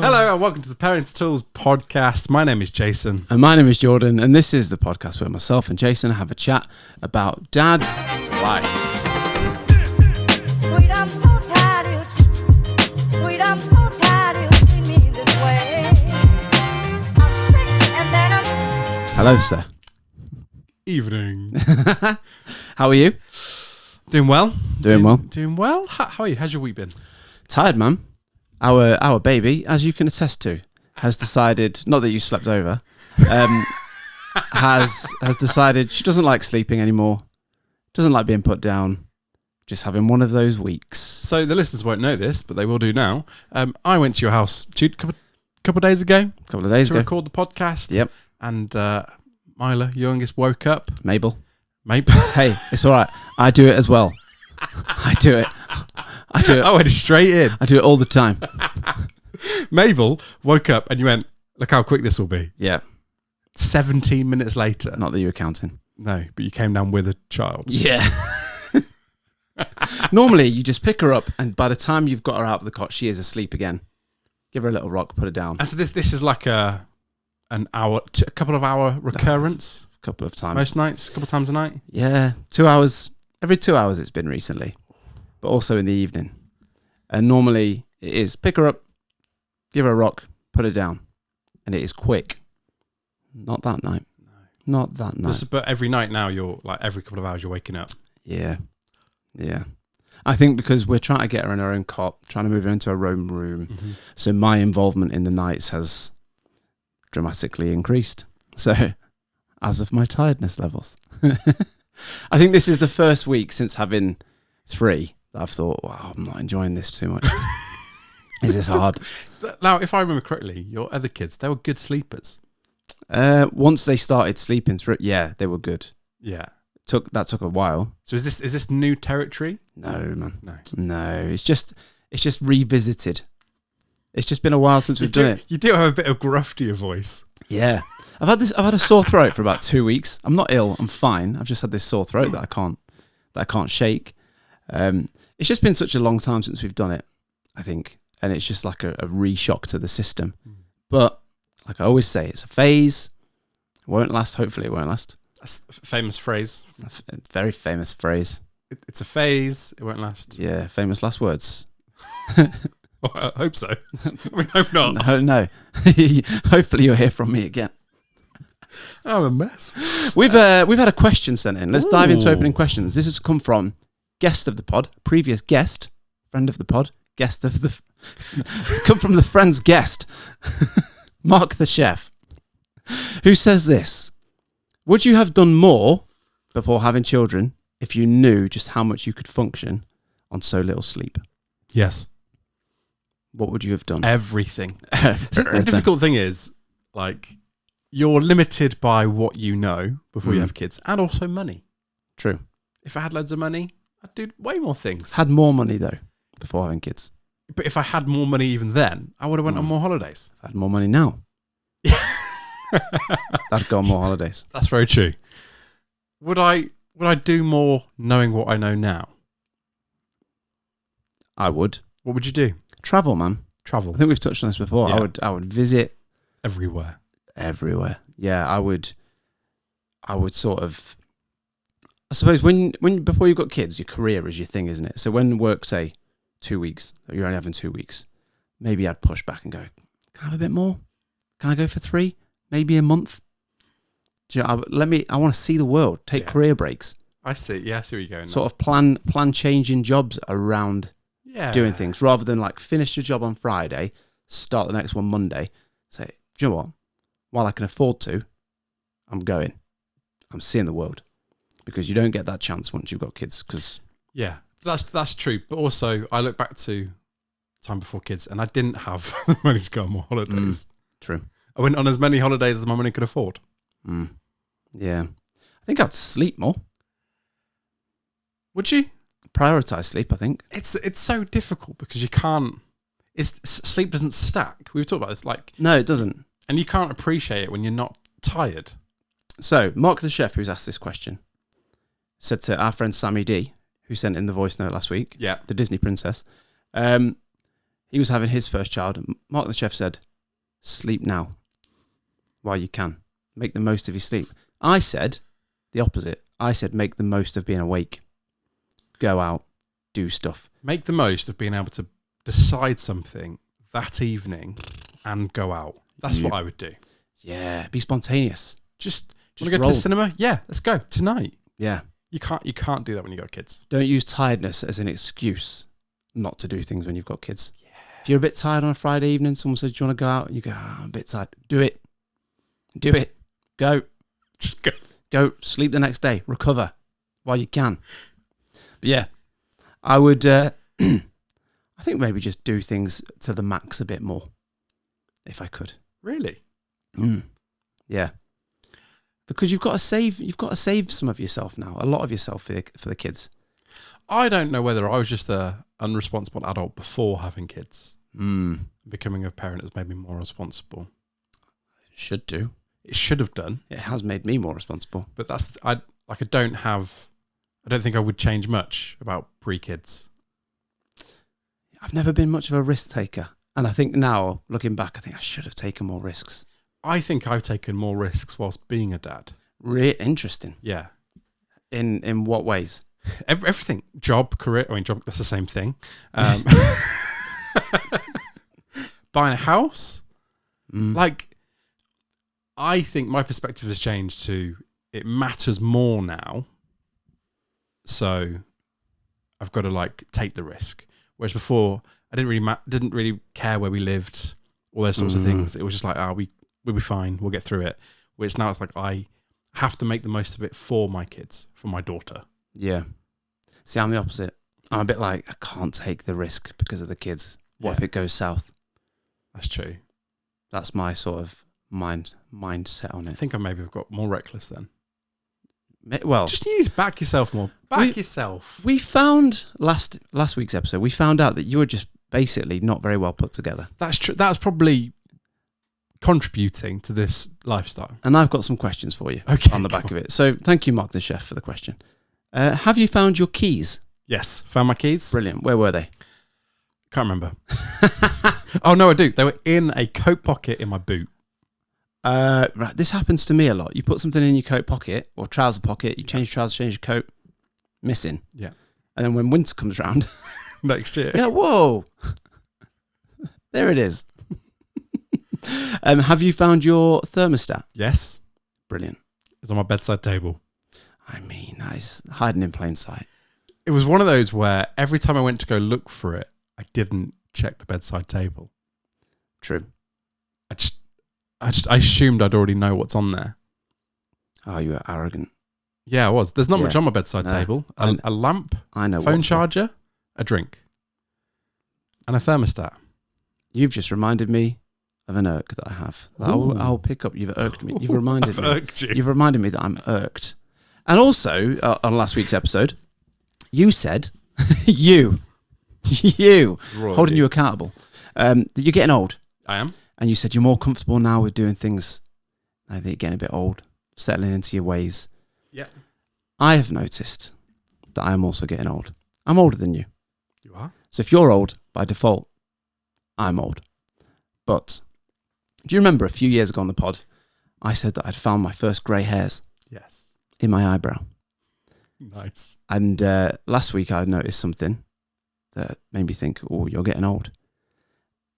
Hello and welcome to the Parents Tools podcast. My name is Jason. And my name is Jordan, and this is the podcast where myself and Jason have a chat about dad life. Sweet, I'm so tired. Sweet, I'm so tired. You see me this way. I'm sick and then I'm... Hello, sir. Evening. How are you? Doing well. Doing well. Doing well. How are you? How's your week been? Tired, man. Our baby, as you can attest to, has decided, not that you slept over, has decided she doesn't like sleeping anymore, doesn't like being put down, just having one of those weeks. So the listeners won't know this, but they will do now. I went to your house a couple of days ago. A couple of days to ago. record the podcast. Yep. And Mila, youngest, woke up. Mabel. Mabel. Hey, it's all right. I do it as well. I do it. I went straight in. I do it all the time. Mabel woke up and you went, look how quick this will be. Yeah. 17 minutes later. Not that you were counting. No, but you came down with a child. Yeah. Normally, you just pick her up, and by the time you've got her out of the cot, she is asleep again. Give her a little rock, put her down. And so this is like a couple of hour recurrence. A couple of times. Most nights, a couple of times a night. Yeah, 2 hours. Every 2 hours it's been recently, but also in the evening. And normally it is pick her up, give her a rock, put her down, and it is quick. Not that night. No. Not that night. But every night now, you're like every couple of hours you're waking up. Yeah. I think because we're trying to get her in her own cot, trying to move her into her own room. Mm-hmm. So my involvement in the nights has dramatically increased. So as of my tiredness levels. I think this is the first week since having 3 that I've thought, wow, I'm not enjoying this too much. Is this hard? Now, if I remember correctly, your other kids, they were good sleepers. Once they started sleeping through, yeah, they were good. Yeah. That took a while. So is this new territory? No, man. No. It's just revisited. It's just been a while since we've done it. You do have a bit of gruff to your voice. Yeah. I've had a sore throat for about 2 weeks. I'm not ill. I'm fine. I've just had this sore throat that I can't shake. It's just been such a long time since we've done it, I think, and it's just like a re-shock to the system. But like I always say, it's a phase. It won't last. Hopefully, it won't last. That's a famous phrase. A very famous phrase. It's a phase. It won't last. Yeah, famous last words. Well, I hope so. I mean, hope not. No. Hopefully, you'll hear from me again. I'm a mess. We've had a question sent in. Let's dive into opening questions. This has come from guest of the pod, previous guest, friend of the pod, guest of the... It's come from the friend's guest, Mark the chef, who says this: would you have done more before having children if you knew just how much you could function on so little sleep? Yes. What would you have done? Everything. The difficult thing is, like, you're limited by what you know before you have kids, and also money. True. If I had loads of money, I'd do way more things. Had more money, though, before having kids. But if I had more money even then, I would have went on more holidays. If I had more money now, I'd go on more holidays. That's very true. Would I do more knowing what I know now? I would. What would you do? Travel, man. Travel. I think we've touched on this before. Yeah. I would visit Everywhere. Yeah, I would sort of, I suppose when before you've got kids, your career is your thing, isn't it? So when work, say 2 weeks, you're only having 2 weeks, maybe I'd push back and go, can I have a bit more? Can I go for 3? Maybe a month? Do you know, I want to see the world, take career breaks. I see. Yeah, I see where you're going. Sort of plan changing jobs around doing things, rather than like finish your job on Friday, start the next one Monday, say, do you know what? While I can afford to, I'm going. I'm seeing the world, because you don't get that chance once you've got kids. Because that's true. But also, I look back to time before kids, and I didn't have the money to go on more holidays. True. I went on as many holidays as my money could afford. Yeah, I think I'd sleep more. Would you prioritize sleep? I think it's so difficult because you can't. Sleep doesn't stack. We've talked about this. Like, no, it doesn't. And you can't appreciate it when you're not tired. So, Mark the chef, who's asked this question, said to our friend Sammy D, who sent in the voice note last week, the Disney princess, He was having his first child. And Mark the chef said, sleep now while you can. Make the most of your sleep. I said the opposite. I said, make the most of being awake. Go out, do stuff. Make the most of being able to decide something that evening and go out. That's what I would do. Yeah, be spontaneous. Just want to go to the cinema? Yeah, let's go tonight. Yeah. You can't do that when you got kids. Don't use tiredness as an excuse not to do things when you've got kids. Yeah. If you're a bit tired on a Friday evening, someone says, do you want to go out? And you go, I'm a bit tired. Do it. Do it. Go. Just go. Go. Sleep the next day. Recover while you can. But yeah, I would, I think maybe just do things to the max a bit more, if I could. Really? Yeah. Because you've got to save some of yourself now, a lot of yourself for the kids. I don't know whether I was just a unresponsible adult before having kids. Becoming a parent has made me more responsible. Should do. It should have done. It has made me more responsible. But I don't think I would change much about pre-kids. I've never been much of a risk taker. And I think now, looking back, I think I should have taken more risks. I think I've taken more risks whilst being a dad. Really interesting. Yeah. In what ways? Everything. Job, career. I mean, job, that's the same thing. Buying a house. Like, I think my perspective has changed to it matters more now. So I've got to take the risk. Whereas before, I didn't really care where we lived, all those sorts of things. It was just like, we'll be fine. We'll get through it. Which now it's like I have to make the most of it for my kids, for my daughter. Yeah. See, I'm the opposite. I'm a bit like, I can't take the risk because of the kids. What if it goes south? That's true. That's my sort of mindset on it. I think I maybe have got more reckless then. Well, just back yourself more. Yourself. We found last week's episode, we found out that you were just basically not very well put together. That's true. That's probably contributing to this lifestyle. And I've got some questions for you on the back of it. So thank you, Mark the chef, for the question. Have you found your keys? Yes, found my keys. Brilliant. Where were they? Can't remember. Oh no, I do. They were in a coat pocket in my boot. Right, this happens to me a lot. You put something in your coat pocket or trouser pocket, you change trousers, change your coat, missing. Yeah. And then when winter comes around next year, yeah, whoa, there it is. Have you found your thermostat? Yes. Brilliant. It's on my bedside table. I mean, that is hiding in plain sight. It was one of those where every time I went to go look for it, I didn't check the bedside table. True. I assumed I'd already know what's on there. Oh, you were arrogant. Yeah, I was. There's not much on my bedside table. A lamp, I know, phone charger, a drink, and a thermostat. You've just reminded me of an irk that I have. I'll pick up. You've irked me. You've reminded me. Irked you. You've reminded me that I'm irked. And also, on last week's episode, you said, you, holding you accountable, that you're getting old. I am. And you said you're more comfortable now with doing things. I think you're getting a bit old, settling into your ways. Yeah. I have noticed that I am also getting old. I'm older than you. You are? So if you're old, by default, I'm old. But do you remember a few years ago on the pod, I said that I'd found my first grey hairs? Yes. In my eyebrow. Nice. And last week I noticed something that made me think, oh, you're getting old.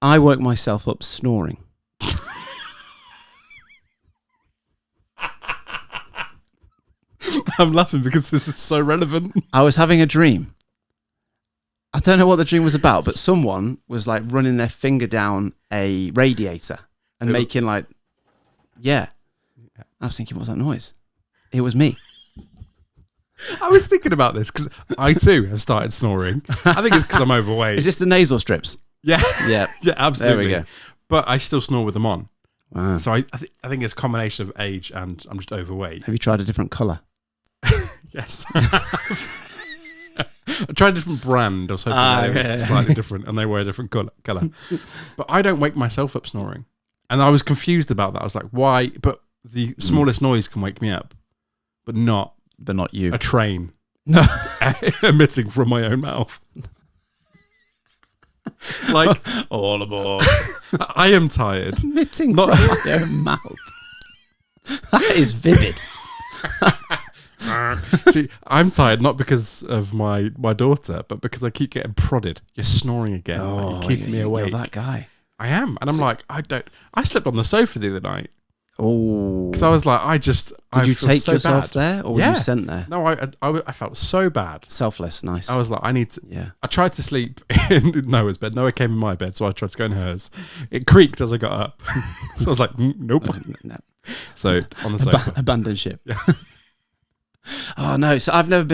I woke myself up snoring. I'm laughing because this is so relevant. I was having a dream. I don't know what the dream was about, but someone was running their finger down a radiator and making yeah. I was thinking, what's that noise? It was me. I was thinking about this because I too have started snoring. I think it's because I'm overweight. Is this the nasal strips? Yeah. Yeah. Yeah, absolutely. There we go. But I still snore with them on. Wow. So I think it's a combination of age and I'm just overweight. Have you tried a different colour? Yes. I tried a different brand. I was hoping it was slightly different and they were a different colour. But I don't wake myself up snoring. And I was confused about that. I was like, why? But the smallest noise can wake me up, but not you. A train emitting from my own mouth. Like, all aboard. I am tired. Emitting Not- from my own mouth. That is vivid. See, I'm tired not because of my daughter, but because I keep getting prodded. You're snoring again. Like, you're keeping me awake. You're that guy. I am, and I'm like, I slept on the sofa the other night Oh. because I was like, Did you feel take so yourself bad. there, or were Yeah. you sent there? No, I felt so bad. Selfless, nice. I was like, I need to. Yeah. I tried to sleep in Noah's bed. Noah came in my bed, so I tried to go in hers. It creaked as I got up, so I was like, nope. No. So on the sofa. Abandon ship. Oh no! So I've never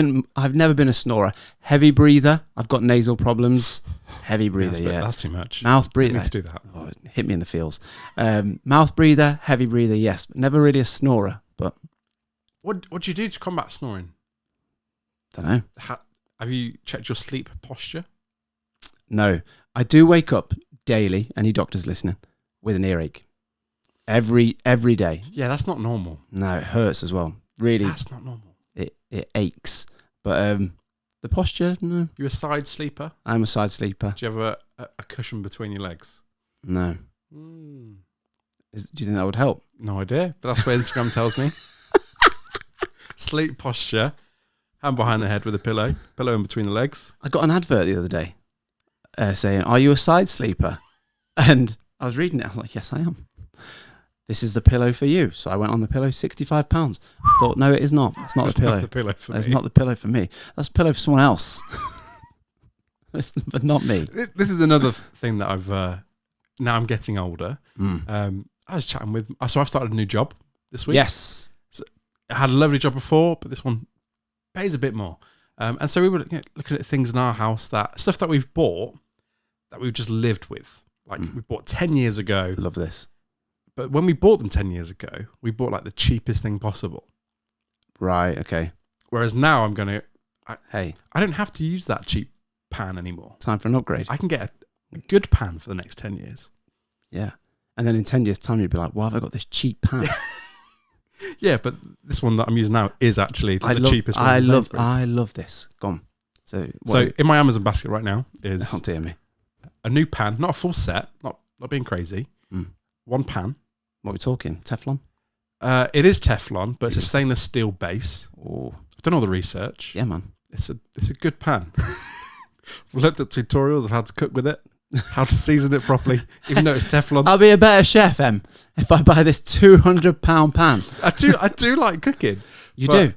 been a snorer. Heavy breather. I've got nasal problems. Heavy breather. That's too much. Mouth I breather. need to do that. Oh, it hit me in the feels. Mouth breather. Heavy breather. Yes, but never really a snorer. But What do you do to combat snoring? don't know. Have you checked your sleep posture? No, I do wake up daily. Any doctors listening? With an earache. Every day. Yeah, that's not normal. No, it hurts as well. Really, That's not normal. it aches. But the posture, no. You a side sleeper? I'm a side sleeper. Do you have a cushion between your legs? No. Do you think that would help? No idea, but that's what Instagram tells me. Sleep posture, hand behind the head with a pillow in between the legs. I got an advert the other day saying, "Are you a side sleeper?" And I was reading it. I was like, "Yes, I am. This is the pillow for you." So I went on the pillow, £65. I thought, no, it is not. It's not the pillow. Not the pillow for It's me. not the pillow for me. That's a pillow for someone else. But not me. This is another thing that I've now I'm getting older. I was chatting with, so I've started a new job this week. Yes. I had a lovely job before, but this one pays a bit more. And so we were looking at things in our house, stuff that we've bought that we've just lived with. Like we bought 10 years ago. Love this. But when we bought them 10 years ago, we bought like the cheapest thing possible. Right, okay. Whereas now I'm going to, Hey, I don't have to use that cheap pan anymore. time for an upgrade. I can get a good pan for the next 10 years. Yeah. And then in 10 years' time, you'd be like, why have I got this cheap pan? Yeah, but this one that I'm using now is actually the cheapest one. I love this. Go on. So in my Amazon basket right now is don't dear me. a new pan, not a full set, not being crazy. One pan. What are we talking? Teflon? It is Teflon, but it's a stainless steel base. Oh, I've done all the research. yeah, man. It's a good pan. We've looked up tutorials of how to cook with it, how to season it properly, even though it's Teflon. I'll be a better chef, if I buy this £200 pan. I do like cooking. You do?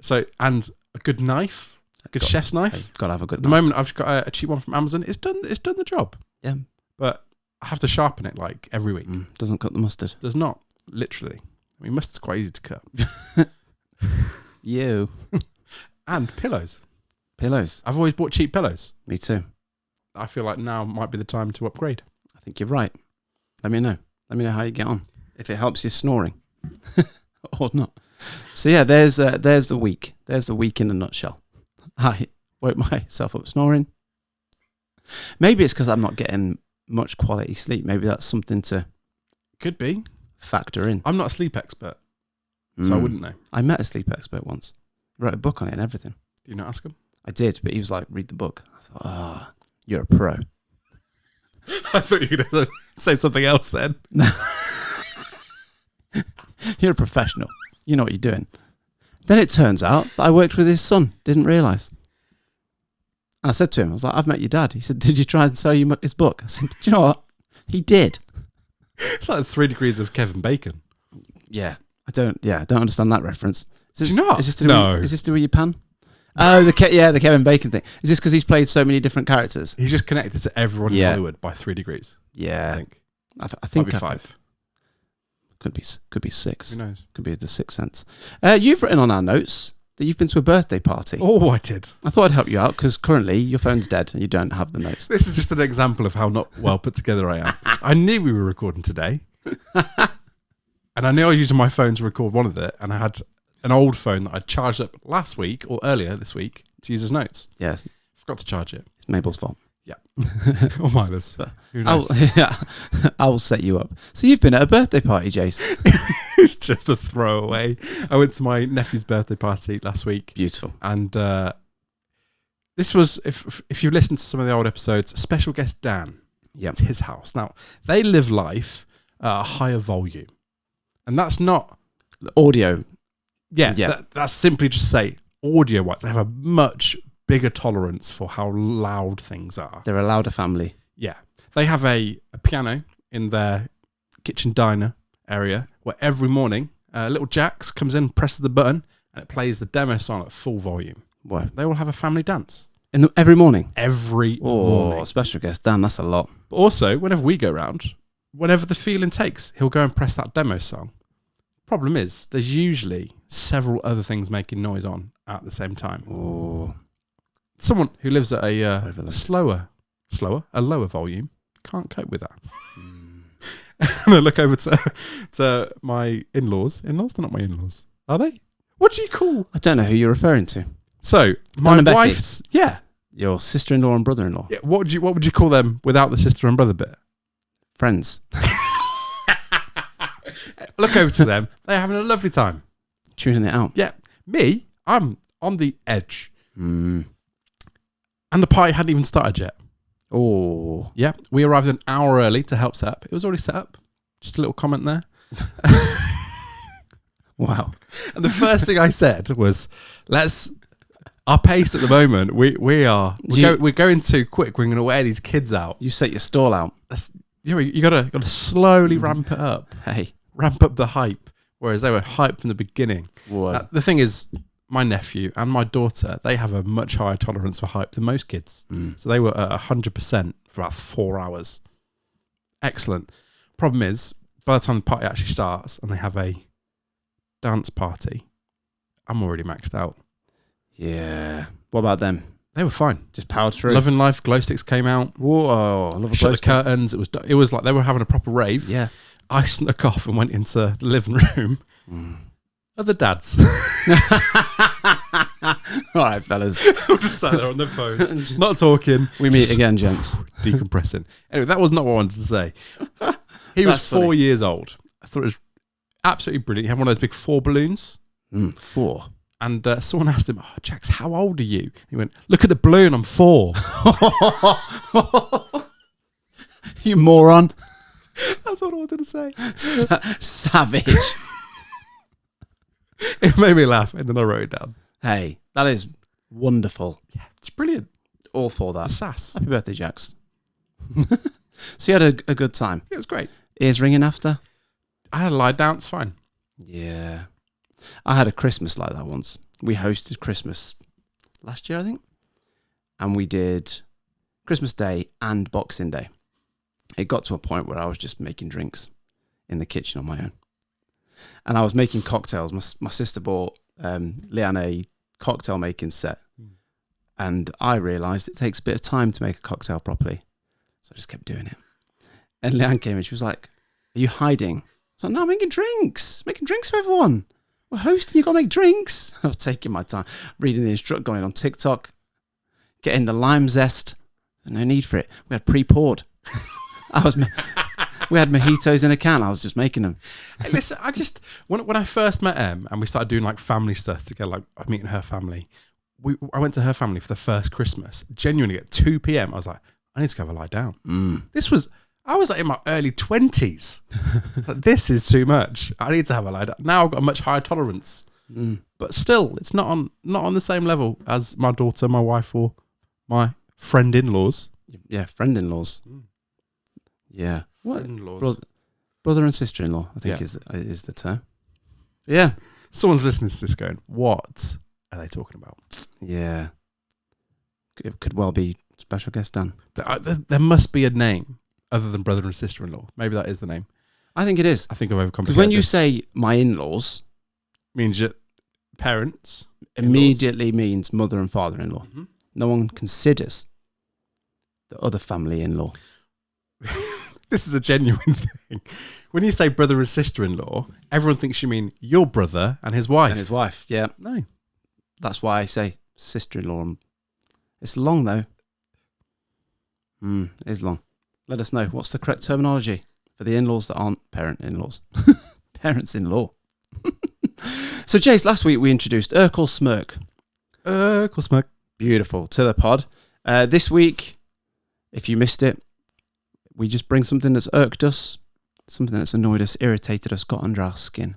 So, and a good knife, a good chef's knife. Hey, gotta have a good At the moment, I've just got a cheap one from Amazon. It's done the job. Yeah. But I have to sharpen it like every week. Doesn't cut the mustard. Does not, literally. I mean, mustard's quite easy to cut. You. And pillows. Pillows. I've always bought cheap pillows. Me too. I feel like now might be the time to upgrade. I think you're right. Let me know. Let me know how you get on. If it helps you snoring or not. So yeah, there's the week. There's the week in a nutshell. I woke myself up snoring. Maybe it's because I'm not getting much quality sleep. Maybe that's something to Could be. factor in. I'm not a sleep expert, so I wouldn't know. I met a sleep expert once. Wrote a book on it and everything. Do you not ask him? I did, but he was like, read the book. I thought, you're a pro. I thought you were going to say something else then. You're a professional. You know what you're doing. Then it turns out that I worked with his son. Didn't realise. And I said to him, I was like, I've met your dad. He said, did you try and sell you his book? I said, do you know what? He did. It's like 3 degrees of Kevin Bacon. Yeah. I don't understand that reference. Do you not? Is this to do with your pan? Oh, the Kevin Bacon thing. Is this because he's played so many different characters? He's just connected to everyone in Hollywood by 3 degrees. Yeah. I think. I think Might be 5. Could be 6. Who knows? Could be the Sixth Sense. You've written on our notes that you've been to a birthday party. Oh, I did. I thought I'd help you out because currently your phone's dead and you don't have the notes. This is just an example of how not well put together I am. I knew we were recording today. And I knew I was using my phone to record one of it. And I had an old phone that I charged up last week or earlier this week to use as notes. Yes. Forgot to charge it. It's Mabel's fault. Yeah. Or Mila's. Who knows? I will set you up. So you've been at a birthday party, Jace. It's just a throwaway. I went to my nephew's birthday party last week. Beautiful. And This was, if you listen to some of the old episodes, special guest Dan. Yep. It's his house. Now, they live life at a higher volume. And that's not... Audio. Yeah, Yeah. That's simply just say, audio-wise, they have a much bigger tolerance for how loud things are. They're a louder family. Yeah. They have a piano in their kitchen diner area where every morning, little Jax comes in, presses the button, and it plays the demo song at full volume. What? They will have a family dance. Every morning? Every Oh, morning. special guest Dan, that's a lot. But also, whenever we go round, whenever the feeling takes, he'll go and press that demo song. Problem is, there's usually several other things making noise on at the same time. Oh. Someone who lives at a Overload. a lower volume can't cope with that. And I look over to my in-laws. In-laws? They're not my in-laws. Are they? What do you call? I don't know who you're referring to. So, my and Becky? wife's... Yeah. Your sister-in-law and brother-in-law. Yeah. What would you call them without the sister and brother bit? Friends. Look over to them. They're having a lovely time. Tuning it out. Yeah. Me, I'm on the edge. Mm. And the party hadn't even started yet. Oh. Yeah. We arrived an hour early to help set up. It was already set up. Just a little comment there. Wow. And the first thing I said was, our pace at the moment, we're going too quick. We're going to wear these kids out. You set your stall out. You gotta slowly ramp it up. Hey. Ramp up the hype. Whereas they were hyped from the beginning. What? The thing is, my nephew and my daughter, they have a much higher tolerance for hype than most kids. So they were at 100% for about 4 hours. Excellent. Problem is, by the time the party actually starts and they have a dance party, I'm already maxed out. Yeah. What about them? They were fine. Just powered through. Love and Life glow sticks came out. Whoa. I love a Shut glow the stick. curtains. It was like they were having a proper rave. Yeah. I snuck off and went into the living room. Other dads. All right, fellas. I'm just sat there on their phones, not talking. We meet just again, gents. decompressing. Anyway, that was not what I wanted to say. He was That's 4 funny. years old. I thought it was absolutely brilliant. He had one of those big 4 balloons. 4. And someone asked him, "Oh, Jax, how old are you?" He went, "Look at the balloon, I'm 4." You moron. That's what I wanted to say. Savage. It made me laugh, and then I wrote it down. Hey, that is wonderful. Yeah, it's brilliant. All for that. Sass. Happy birthday, Jax. So you had a good time. It was great. Ears ringing after? I had a lie down, it's fine. Yeah. I had a Christmas like that once. We hosted Christmas last year, I think. And we did Christmas Day and Boxing Day. It got to a point where I was just making drinks in the kitchen on my own. And I was making cocktails. My sister bought Leanne a cocktail making set. And I realised it takes a bit of time to make a cocktail properly. So I just kept doing it. And Leanne came in. She was like, "Are you hiding?" I was like, "No, I'm making drinks. Making drinks for everyone. We're hosting. You got to make drinks." I was taking my time, reading the instruct, going on TikTok, getting the lime zest. There's no need for it. We had pre-poured. We had mojitos in a can. I was just making them. Hey, listen, when I first met Em and we started doing like family stuff together, like meeting her family, I went to her family for the first Christmas. Genuinely at 2 p.m, I was like, I need to go have a lie down. I was like in my early 20s. Like, this is too much. I need to have a lie down. Now I've got a much higher tolerance. But still, it's not on the same level as my daughter, my wife, or my friend-in-laws. Yeah, friend-in-laws. Yeah. What? Friend-in-laws. Brother and sister-in-law, I think is the term. Yeah. Someone's listening to this going, what are they talking about? Yeah. It could well be special guest Dan. There must be a name other than brother and sister-in-law. Maybe that is the name. I think it is. I think I've overcomplicated. Because when you this. say my in-laws, Means your parents. immediately means mother and father-in-law. Mm-hmm. No one considers the other family in-law. This is a genuine thing. When you say brother and sister-in-law, everyone thinks you mean your brother and his wife. And his wife, yeah. No. That's why I say sister-in-law. It's long, though. It is long. Let us know. What's the correct terminology for the in-laws that aren't parent-in-laws? Parents-in-law. So, Jace, last week we introduced Urkel Smirk. Urkel Smirk. Beautiful. To the pod. This week, if you missed it, we just bring something that's irked us, something that's annoyed us, irritated us, got under our skin,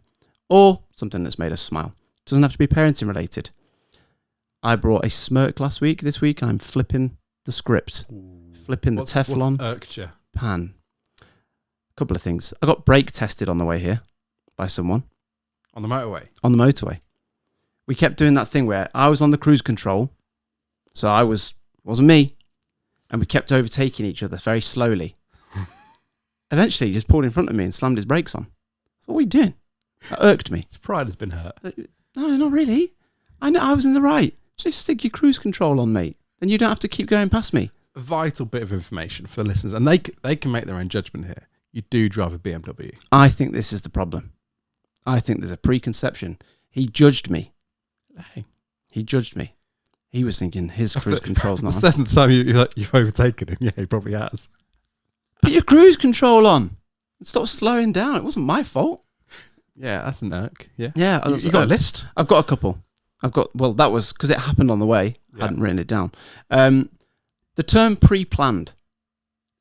or something that's made us smile. Doesn't have to be parenting related. I brought a smirk last week. This week, I'm flipping the script, flipping the Teflon what's irked you? pan. A couple of things. I got brake tested on the way here by someone. On the motorway? On the motorway. We kept doing that thing where I was on the cruise control, so wasn't me, and we kept overtaking each other very slowly. Eventually, he just pulled in front of me and slammed his brakes on. What are we doing? That irked me. His pride has been hurt. No, not really. I know I was in the right. Just stick your cruise control on, mate. Then you don't have to keep going past me. A vital bit of information for the listeners, and they can make their own judgment here. You do drive a BMW. I think this is the problem. I think there's a preconception. He judged me. Hey. He judged me. He was thinking his cruise control's not The on. seventh time you've overtaken him. Yeah, he probably has. Put your cruise control on. Stop slowing down. It wasn't my fault. Yeah, that's an irk. Yeah. Yeah. You got a list? I've got a couple. That was because it happened on the way. I hadn't written it down. The term pre-planned.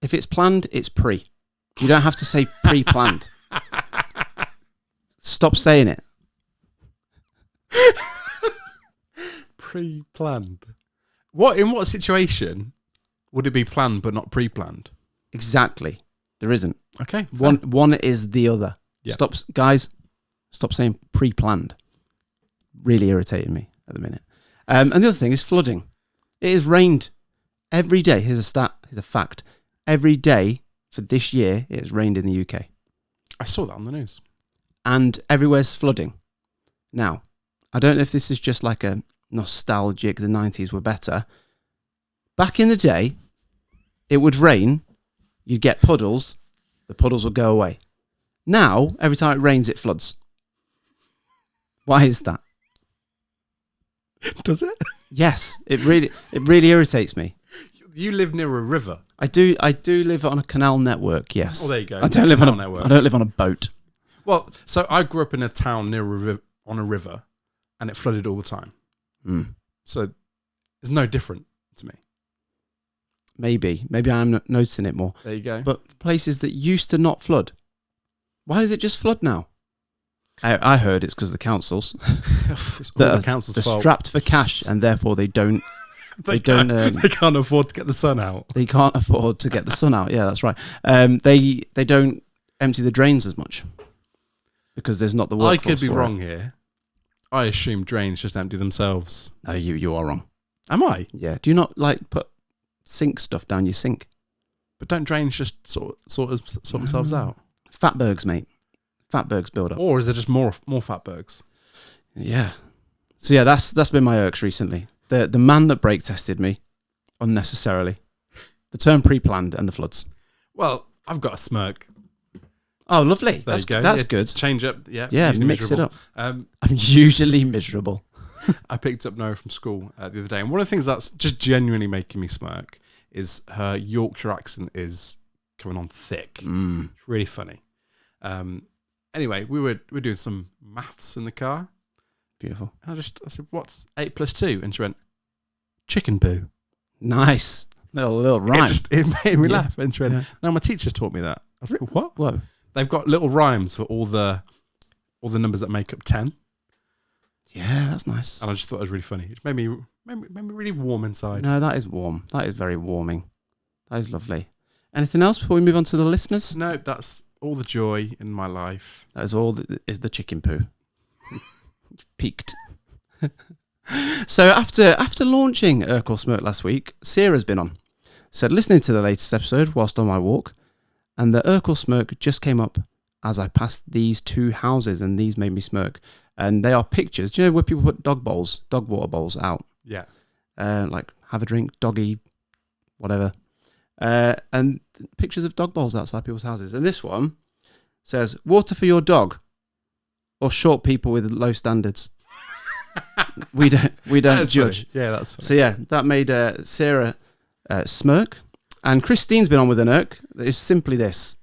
If it's planned, it's pre. You don't have to say pre-planned. Stop saying it. Pre-planned. In what situation would it be planned but not pre-planned? Exactly. There isn't. Okay. One is the other. Yeah. Stop saying pre-planned. Really irritating me at the minute. And the other thing is flooding. It has rained every day. Here's a fact. Every day for this year, it has rained in the UK. I saw that on the news. And everywhere's flooding. Now, I don't know if this is just like a nostalgic, the 90s were better. Back in the day, it would rain, you'd get puddles, the puddles would go away. Now, every time it rains, it floods. Why is that? Does it? Yes, it really irritates me. You live near a river. I do live on a canal network, yes. Oh, there you go. I don't live on network. I don't live on a boat. Well, so I grew up in a town near on a river, and it flooded all the time. So it's no different to me. Maybe I'm noticing it more. There you go. But places that used to not flood, why does it just flood now? I heard it's because the councils It's all the council's they're fault. strapped for cash and therefore they don't. They can't afford to get the sun out. They can't afford to get the sun out. Yeah, that's right. They don't empty the drains as much because there's not the workforce. I could be for wrong it. here. I assume drains just empty themselves. No, you are wrong. Am I? Yeah. Do you not put sink stuff down your sink? But don't drains just sort themselves out? Fatbergs, mate. Fatbergs build up. Or is there just more fatbergs? Yeah. So yeah, that's been my irks recently. The man that brake tested me unnecessarily. The term pre-planned and the floods. Well, I've got a smirk. Oh, lovely. There you go. That's Yeah, good. Change up. Yeah. Yeah, usually mix it miserable. up. I'm usually miserable. I picked up Noah from school the other day, and one of the things that's just genuinely making me smirk is her Yorkshire accent is coming on thick. It's really funny. Anyway, we were doing some maths in the car. Beautiful. And I said, what's 8 + 2? And she went, chicken poo. Nice. Little rhyme. It made me laugh. And she went, no, my teacher's taught me that. I was like, what? Whoa. They've got little rhymes for all the numbers that make up 10. Yeah, that's nice. And I just thought it was really funny. It made me really warm inside. No, that is warm. That is very warming. That is lovely. Anything else before we move on to the listeners? No, that's all the joy in my life. That is all that is the chicken poo. Peaked. So after launching Urk or Smirk last week, Sarah's been on. Said, listening to the latest episode whilst on my walk, and the Urk or Smirk just came up as I passed these two houses, and these made me smirk. And they are pictures. Do you know where people put dog water bowls out? Yeah. Like, have a drink, doggy, whatever. And pictures of dog bowls outside people's houses. And this one says, water for your dog, or short people with low standards. we don't judge. Funny. Yeah, that's funny. So yeah, that made Sarah smirk. And Christine's been on with an irk. It's simply this: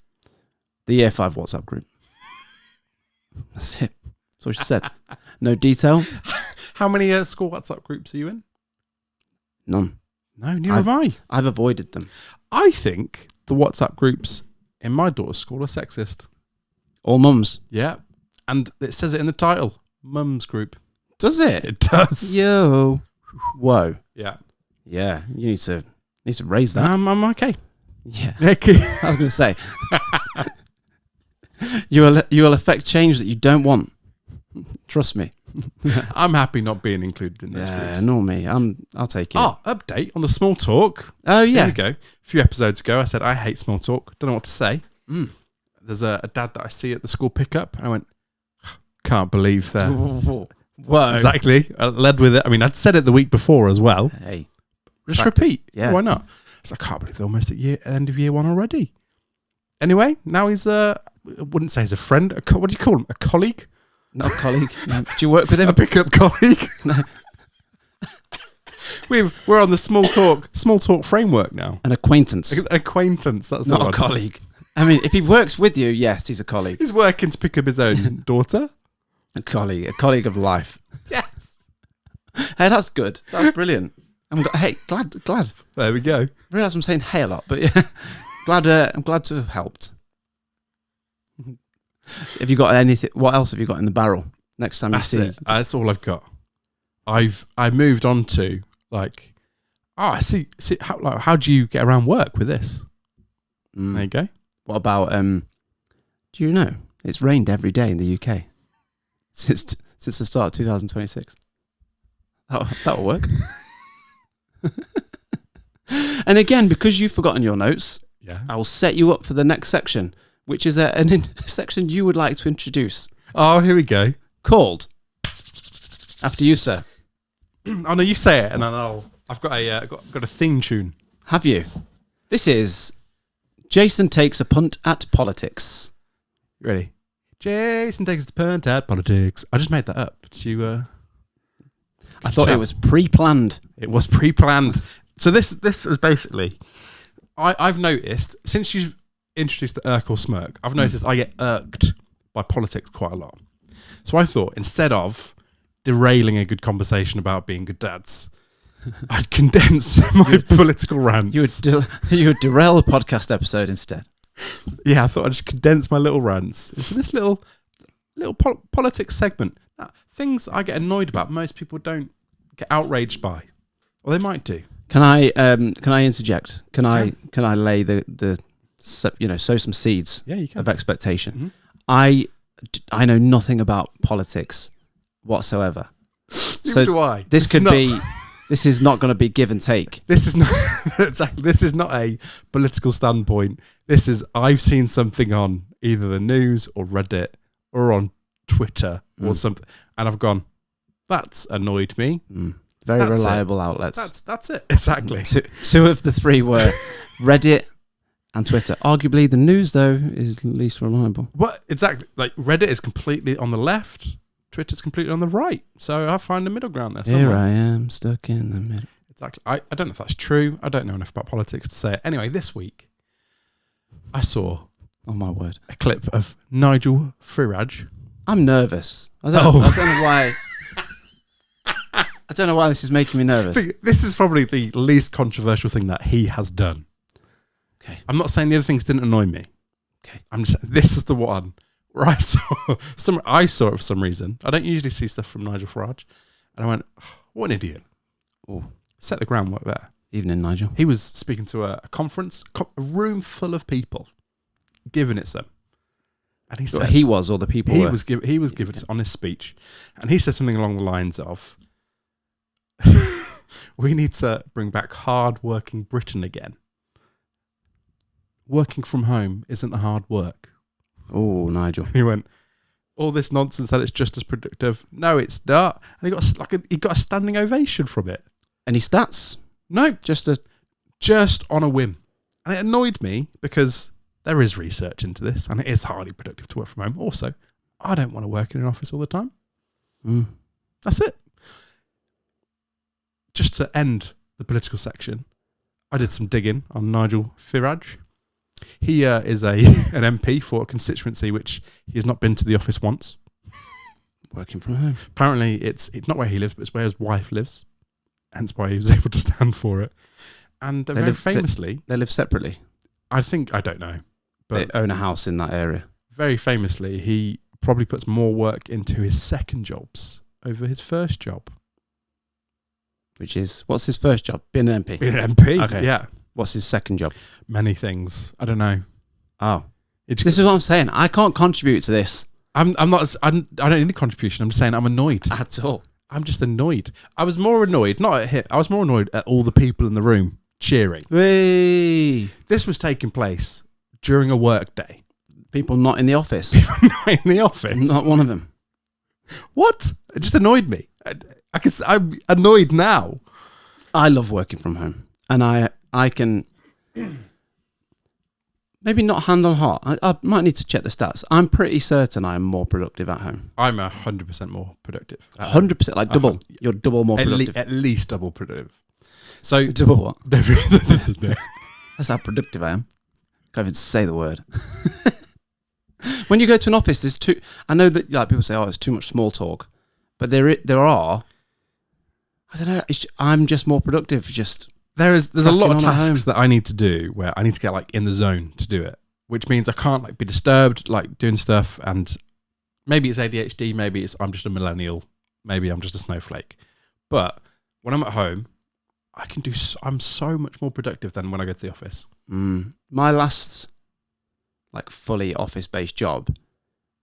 the Year 5 WhatsApp group. That's it. That's what she said. No detail. How many school WhatsApp groups are you in? None. No, neither have I. I've avoided them. I think the WhatsApp groups in my daughter's school are sexist. All mums. Yeah. And it says it in the title. Mums group. Does it? It does. Yo. Whoa. Yeah. Yeah. You need to raise that. I'm okay. Yeah. Yeah, I was going to say. You will affect change that you don't want. Trust me. I'm happy not being included in those groups. Not me. I'll take it. Oh, update on the small talk. Oh, yeah. Here we go. A few episodes ago, I said I hate small talk. Don't know what to say. There's a dad that I see at the school pickup. I went, can't believe that. Whoa. Exactly. I led with it. I mean, I'd said it the week before as well. Hey. Just Practice. repeat. Yeah. Why not? So I can't believe they're almost at end of year one already. Anyway, now he's I wouldn't say he's a friend. What do you call him? A colleague? Not a colleague. No. Do you work with him? A pickup colleague? No. We're on the small talk framework now. An acquaintance. An acquaintance. That's Not the a one. colleague. I mean, if he works with you, yes, he's a colleague. He's working to pick up his own daughter. A colleague of life. Yes. Hey, that's good. That's brilliant. Hey, glad. There we go. I realise I'm saying hey a lot, but yeah, I'm glad to have helped. Have you got anything? What else have you got in the barrel? Next time That's you see, it. That's all I've got. I moved on to like, I see how do you get around work with this? There you go. What about do you know it's rained every day in the UK since the start of 2026? That'll work. And again, because you've forgotten your notes, I will set you up for the next section, which is a section you would like to introduce. Oh, here we go. Called after you, sir. Oh no, you say it, and then I've got a theme tune. Have you? This is Jason takes a punt at politics. You ready? Jason takes a punt at politics. I just made that up. I thought it was pre-planned. It was pre-planned. So this was basically, I've noticed since you've introduced the irk or smirk, I've noticed I get irked by politics quite a lot. So I thought instead of derailing a good conversation about being good dads, I'd condense my political rants. You would derail a podcast episode instead. Yeah, I thought I'd just condense my little rants into this little politics segment. Now, things I get annoyed about, most people don't get outraged by, or they might do. Can I interject? Can I lay the sow some seeds of expectation? Mm-hmm. I know nothing about politics whatsoever. Neither do I. This is not going to be give and take. This is not exactly. This is not a political standpoint. This is I've seen something on either the news or Reddit or on Twitter or something, and I've gone, that's annoyed me. Very reliable outlets. That's it. Exactly. Two of the three were Reddit and Twitter. Arguably, the news though is least reliable. What exactly? Like Reddit is completely on the left. Twitter's completely on the right. So I find a middle ground there somewhere. Here I am, stuck in the middle. Exactly. I don't know if that's true. I don't know enough about politics to say it. Anyway, this week, I saw Oh my word. a clip of Nigel Farage. I'm nervous. I don't know why. I don't know why this is making me nervous. This is probably the least controversial thing that he has done. Okay. I'm not saying the other things didn't annoy me. Okay. I'm just saying this is the one where I saw it for some reason. I don't usually see stuff from Nigel Farage. And I went, oh, what an idiot. Oh. Set the groundwork there. Evening, Nigel. He was speaking to a conference, a room full of people, giving it some. And he said... He was, or the people were? He was giving it on his speech. And he said something along the lines of, we need to bring back hard-working Britain again. Working from home isn't hard work. Oh, Nigel. He went, all this nonsense that it's just as productive. No, it's not. And he got a standing ovation from it. Any stats? No, Just on a whim. And it annoyed me because there is research into this and it is highly productive to work from home. Also, I don't want to work in an office all the time. That's it. Just to end the political section, I did some digging on Nigel Farage. He is an MP for a constituency which he has not been to the office once. working from home. Apparently, it's not where he lives, but it's where his wife lives. hence why he was able to stand for it. And very live- famously, They live separately. I don't know, but They own a house in that area. very famously, he probably puts more work into his second jobs over his first job. Which is, what's his first job? Being an MP. Being an MP, Okay. yeah. What's his second job? Many things. I don't know. Oh. It's, This is what I'm saying. I can't contribute to this I'm not. I don't need a contribution. I'm just saying I'm annoyed. at all. I'm just annoyed. I was more annoyed, not at him. I was more annoyed at all the people in the room cheering. Whee! This was taking place during a work day. People not in the office. Not in the office. Not one of them. What? It just annoyed me. I'm annoyed now. I love working from home. And I can... Maybe not hand on heart. I might need to check the stats. I'm pretty certain I'm more productive at home. I'm 100% more productive. at home. 100%, like double. You're double more productive. At least double productive. So Double what? That's That's how productive I am. Can't even say the word. When you go to an office, there's too... I know that like people say, oh, it's too much small talk. But there are... I don't know. I'm just more productive. Just... there's a lot of cracking on at tasks that I need to do where I need to get like in the zone to do it, which means I can't like be disturbed like doing stuff. And maybe it's ADHD, maybe it's I'm just a millennial, maybe I'm just a snowflake. But when I'm at home, I'm so much more productive than when I go to the office. My last like fully office-based job,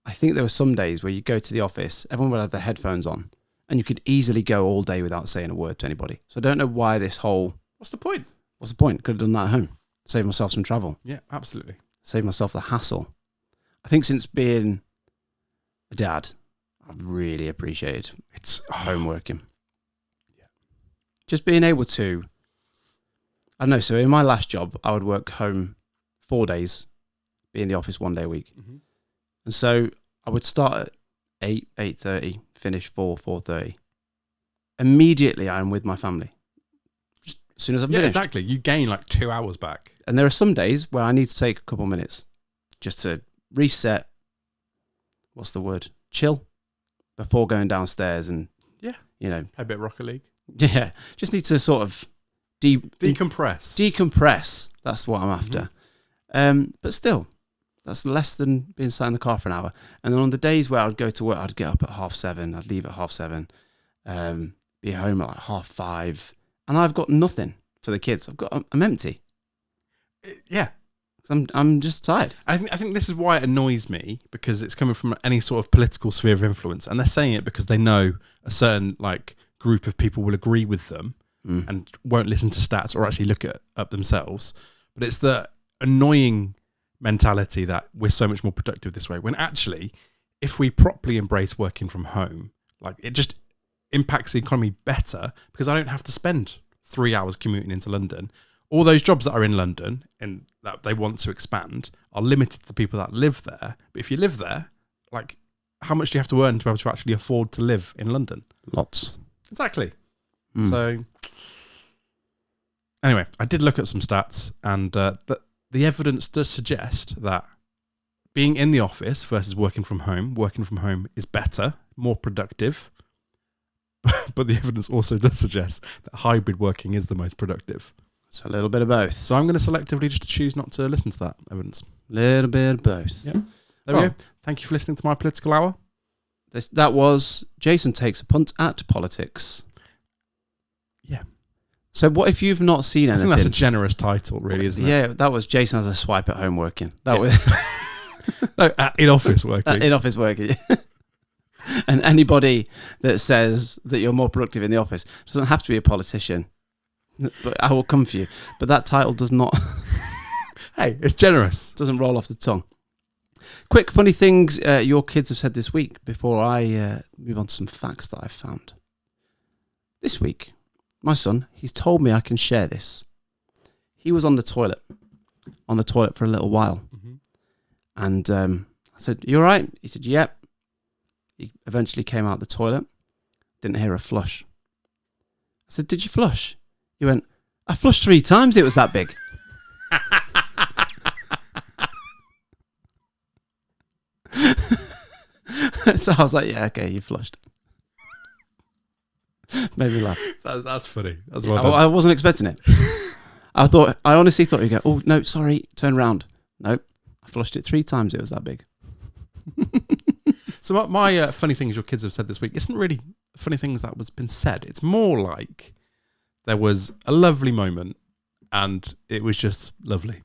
I think there were some days where you go to the office, everyone would have their headphones on, and you could easily go all day without saying a word to anybody. So I don't know why this whole... What's the point? What's the point? Could have done that at home. Save myself some travel. Yeah, absolutely. Save myself the hassle. I think since being a dad, I've really appreciated home working. Yeah. Just being able to... I don't know, so in my last job, I would work home 4 days, be in the office 1 day a week. Mm-hmm. And so I would start at 8:30, finish 4:30. Immediately I'm with my family. Just as soon as I'm Yeah, finished. exactly. You gain like 2 hours back. And there are some days where I need to take a couple minutes just to reset, what's the word? Chill before going downstairs and, Yeah. you know, A bit Rocket League. yeah, just need to sort of Decompress. decompress. That's what I'm after. But still, that's less than being sat in the car for an hour. And then on the days where I'd go to work, I'd get up at 7:30. I'd leave at 7:30. Be home at like 5:30. And I've got nothing for the kids. I'm empty. Yeah. 'Cause I'm just tired. I think this is why it annoys me, because it's coming from any sort of political sphere of influence, and they're saying it because they know a certain like group of people will agree with them and won't listen to stats or actually look it up themselves. But it's the annoying mentality that we're so much more productive this way, when actually, if we properly embrace working from home, like it just impacts the economy better, because I don't have to spend 3 hours commuting into London. All those jobs that are in London and that they want to expand are limited to the people that live there. But if you live there, like, how much do you have to earn to be able to actually afford to live in London? Lots. Exactly. So, anyway, I did look at some stats, and the evidence does suggest that being in the office versus working from home is better, more productive. But the evidence also does suggest that hybrid working is the most productive. It's a little bit of both. So I'm going to selectively just choose not to listen to that evidence. Little bit of both. Yep. There we go. Thank you for listening to my political hour. That was Jason Takes a Punt at Politics. Yeah. So what if you've not seen I anything? think that's a generous title, really, isn't it? Yeah, that was Jason has a swipe at home working. That was No, in office working. in office working. And anybody that says that you're more productive in the office doesn't have to be a politician. But I will come for you. But that title does not Hey, it's generous. doesn't roll off the tongue. Quick funny things your kids have said this week before I move on to some facts that I've found. This week, my son, he's told me I can share this. He was on the toilet for a little while. Mm-hmm. And I said, "You all right?" He said, "Yep." He eventually came out the toilet. Didn't hear a flush. I said, "Did you flush?" He went, "I flushed 3 times. It was that big." So I was like, "Yeah, okay, you flushed." Made me laugh. That's funny. That's Yeah, well done. I wasn't expecting it. I honestly thought you'd go, oh, no, sorry, turn around. Nope. I flushed it 3 times. It was that big. So my funny things your kids have said this week isn't really funny things that was been said. It's more like there was a lovely moment and it was just lovely.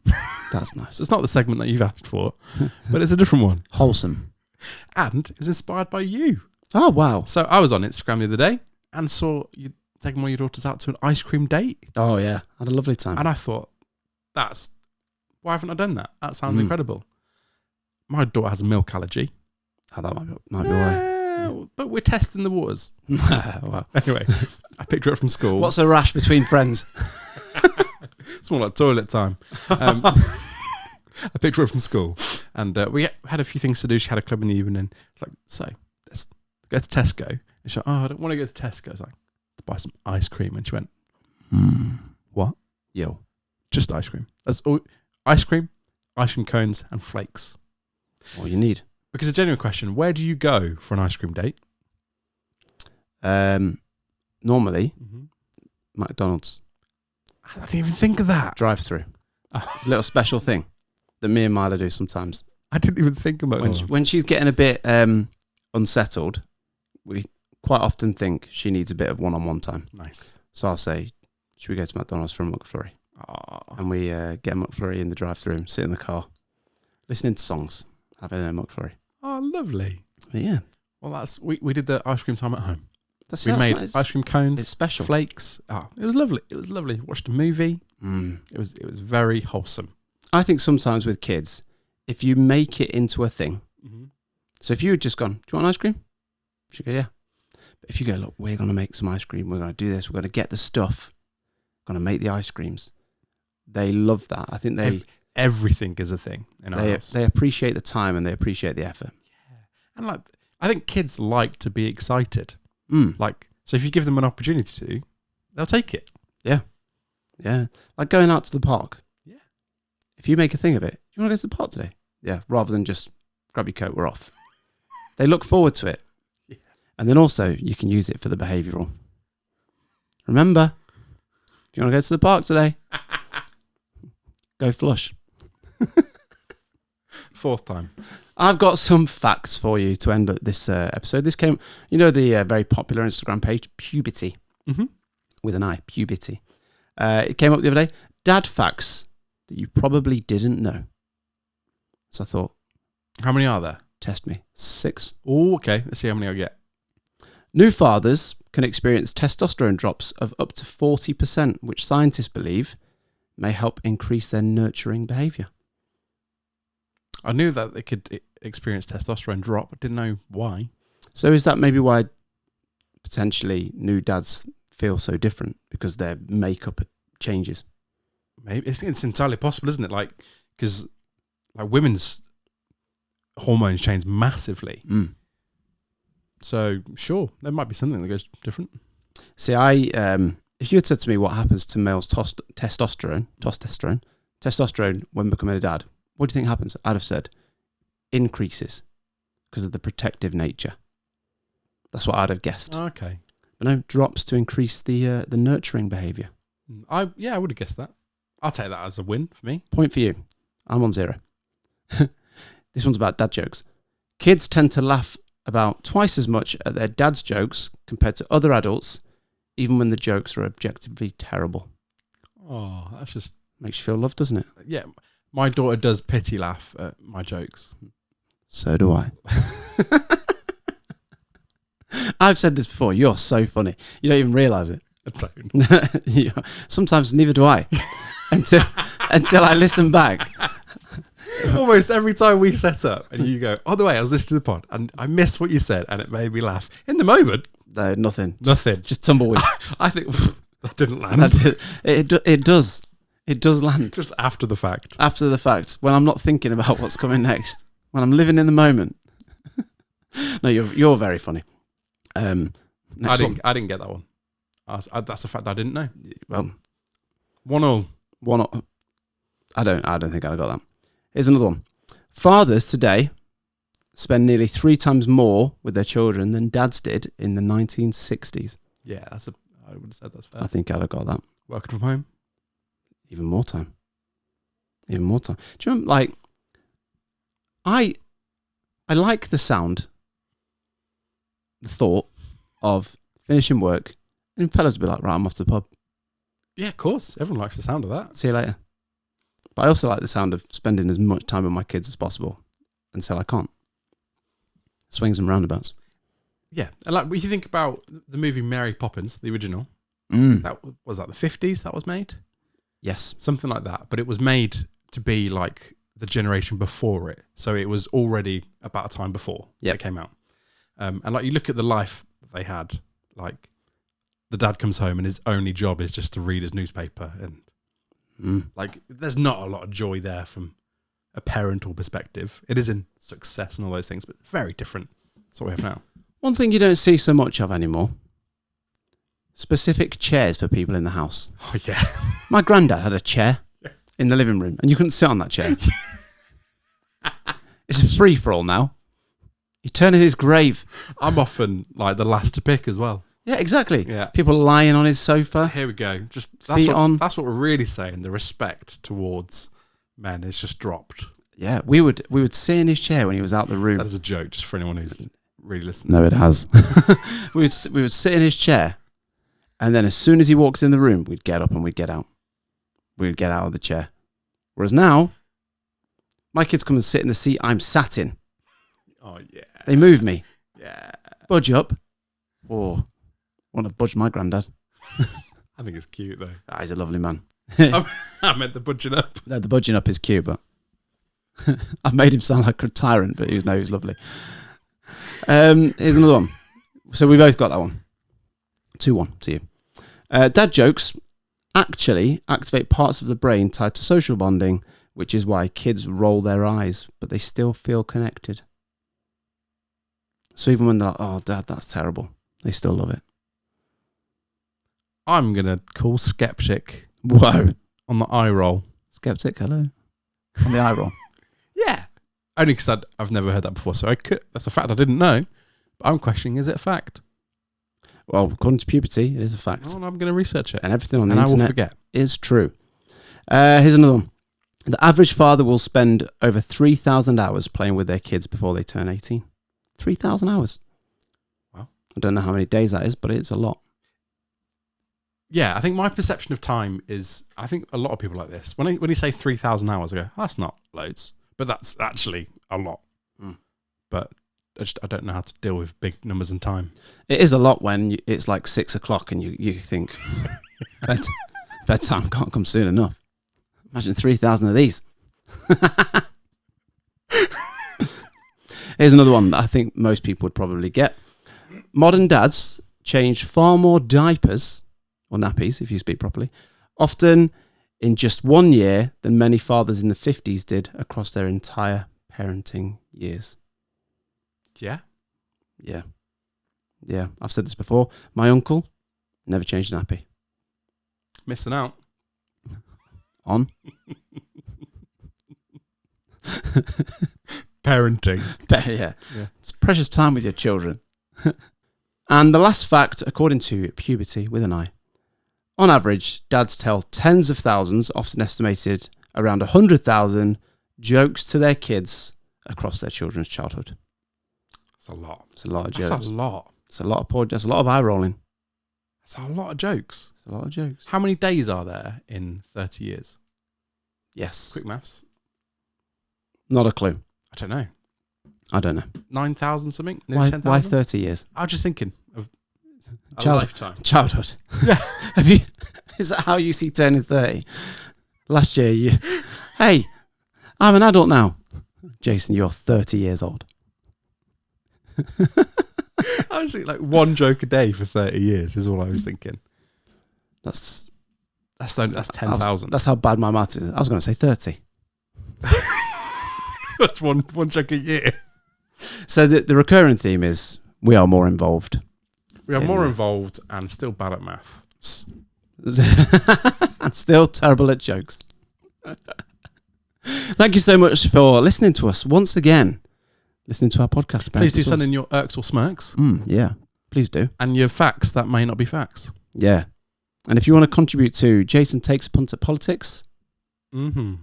That's nice. So it's not the segment that you've asked for, but it's a different one. Wholesome. And it was inspired by you. Oh, wow. So I was on Instagram the other day and saw you taking one of your daughters out to an ice cream date. Oh, yeah. Had a lovely time. And I thought, why haven't I done that? That sounds incredible. My daughter has a milk allergy. Oh, that might be why. But we're testing the waters. Wow. Anyway, I picked her up from school. What's a rash between friends? It's more like toilet time. I picked her up from school and we had a few things to do. She had a club in the evening. It's like, so let's go to Tesco. And she's like, oh, I don't want to go to Tesco. I was like, to buy some ice cream. And she went, what? Yo. Just ice cream. That's all. Ice cream cones and flakes. All you need. Because a genuine question, where do you go for an ice cream date? Normally, McDonald's. I didn't even think of that. Drive-through. It's a little special thing that me and Mila do sometimes. I didn't even think about it. When she's getting a bit unsettled, we quite often think she needs a bit of one-on-one time. Nice. So I'll say, should we go to McDonald's for a McFlurry? And we get a McFlurry in the drive-through, sit in the car, listening to songs, having a McFlurry. Oh, lovely. But yeah. Well, we did the ice cream time at home. That's We made nice. ice cream cones. It's special. Flakes. Oh, it was lovely. It was lovely. Watched a movie. It was very wholesome. I think sometimes with kids, if you make it into a thing, so if you had just gone, do you want ice cream? She'd go, yeah. But if you go, look, we're going to make some ice cream. We're going to do this. We're going to get the stuff. Going to make the ice creams. They love that. I think Everything is a thing in our house. They appreciate the time and they appreciate the effort. Yeah. And I think kids like to be excited. So if you give them an opportunity to, they'll take it. Yeah. Like going out to the park. Yeah. If you make a thing of it, you want to go to the park today? Yeah. Rather than just grab your coat, we're off. They look forward to it. Yeah. And then also you can use it for the behavioural. Remember, if you want to go to the park today, go flush. 4th time. I've got some facts for you to end this episode. This came, the very popular Instagram page, Puberty, with an I, Puberty. It came up the other day. Dad facts that you probably didn't know. So I thought, How many are there? test me. 6. Oh, okay. Let's see how many I get. New fathers can experience testosterone drops of up to 40%, which scientists believe may help increase their nurturing behaviour. I knew that they could experience testosterone drop, but didn't know why. So is that maybe why potentially new dads feel so different? Because their makeup changes? Maybe it's entirely possible, isn't it? Because women's hormones change massively. So sure, there might be something that goes different. See, if you had said to me what happens to males' testosterone when becoming a dad, what do you think happens? I'd have said increases because of the protective nature. That's what I'd have guessed. Okay. But no, drops to increase the nurturing behaviour. I would have guessed that. I'll take that as a win for me. Point for you. I'm on 0. This one's about dad jokes. Kids tend to laugh about twice as much at their dad's jokes compared to other adults, even when the jokes are objectively terrible. Oh, that's just... Makes you feel loved, doesn't it? Yeah. My daughter does pity laugh at my jokes. So do I. I've said this before. You're so funny. You don't even realise it. I don't. Sometimes neither do I. until I listen back. Almost every time we set up and you go, oh, the way I was listening to the pod and I missed what you said and it made me laugh. In the moment, No, nothing. nothing. Just tumbleweed. I think that didn't land. It does. It does land. Just after the fact. After the fact, when I'm not thinking about what's coming next, when I'm living in the moment. No, you're very funny. I didn't get that one. That's a fact I didn't know. Well, 1-1. I don't think I got that. Here's another one. Fathers today spend nearly 3 times more with their children than dads did in the 1960s. Yeah, that's I would have said that's I fair. think I'd have got that. Working from home. Even more time. Do you remember, like, I like the sound, the thought of finishing work and fellas would be like, right, I'm off to the pub. Yeah, of course. Everyone likes the sound of that. See you later. But I also like the sound of spending as much time with my kids as possible until I can't. Swings and roundabouts. Yeah, and like when you think about the movie Mary Poppins, the original, that was that the 50s that was made, Yes. something like that. But it was made to be like the generation before it, so it was already about a time before it came out. And like you look at the life that they had, like the dad comes home and his only job is just to read his newspaper, and like there's not a lot of joy there from a parental perspective. It is in success and all those things, but very different. That's what we have now. One thing you don't see so much of anymore, specific chairs for people in the house. Oh yeah. My granddad had a chair in the living room and you couldn't sit on that chair. It's a free-for-all now. You turn in his grave. I'm often like the last to pick as well. Yeah, exactly. Yeah. People lying on his sofa. Here we go. Just Feet on. That's what we're really saying. The respect towards men is just dropped. Yeah, we would sit in his chair when he was out the room. That is a joke, just for anyone who's really listening. No, it has. we would sit in his chair, and then as soon as he walks in the room, we'd get up and we'd get out. We'd get out of the chair. Whereas now, my kids come and sit in the seat I'm sat in. Oh yeah. They move me. Yeah. Budge up. Oh, wouldn't have budged my granddad. I think it's cute though. He's a lovely man. I meant the budging up. No, the budging up is cute, but I've made him sound like a tyrant, but he was lovely. Here's another one. So we both got that one. 2-1 to you. Dad jokes actually activate parts of the brain tied to social bonding, which is why kids roll their eyes, but they still feel connected. So even when they're like, oh, Dad, that's terrible, they still love it. I'm gonna call skeptic Whoa. on the eye roll. Skeptic, hello. On the eye roll. Yeah. Only because I've never heard that before, so that's a fact I didn't know. But I'm questioning, is it a fact? Well, according to puberty, it is a fact. Oh, I'm going to research it. And everything on the and I will internet forget. is true. Here's another one. The average father will spend over 3,000 hours playing with their kids before they turn 18. 3,000 hours. Wow. I don't know how many days that is, but it's a lot. Yeah, I think my perception of time is, I think a lot of people like this. When you say 3,000 hours, I go, that's not loads. But that's actually a lot. But I don't know how to deal with big numbers and time. It is a lot when it's like 6 o'clock and you think, bedtime can't come soon enough. Imagine 3,000 of these. Here's another one that I think most people would probably get. Modern dads change far more diapers, or nappies if you speak properly, often in just 1 year than many fathers in the 50s did across their entire parenting years. Yeah? Yeah. Yeah, I've said this before. My uncle never changed a nappy. Missing out. On. Parenting. Yeah. It's precious time with your children. And the last fact, according to Puberty with an I, on average, dads tell tens of thousands, often estimated around 100,000, jokes to their kids across their children's childhood. That's a lot. It's a lot of jokes. That's a lot. It's a lot of That's a lot of eye rolling. That's a lot of jokes. It's a lot of jokes. How many days are there in 30 years? Yes. Quick maths. Not a clue. I don't know. 9,000 something? Nearly 10,000? Why 30 years? I was just thinking of a Child- lifetime. Childhood. Yeah. Is that how you see turning 30? Last year, hey, I'm an adult now. Jason, you're 30 years old. I was thinking like one joke a day for 30 years is all I was thinking. That's 10,000. That's how bad my maths is. I was going to say 30. That's one joke a year. So the recurring theme is we are more involved. We are more involved and still bad at maths. And still terrible at jokes. Thank you so much for listening to us once again. Listening to our podcast. Please do send in your irks or smirks. Yeah, please do. And your facts that may not be facts. Yeah. And if you want to contribute to Jason Takes a Punt at Politics, Mm-hmm.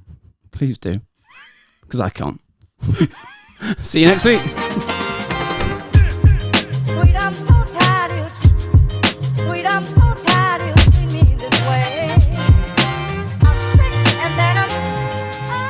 please do. Because I can't. See you next week.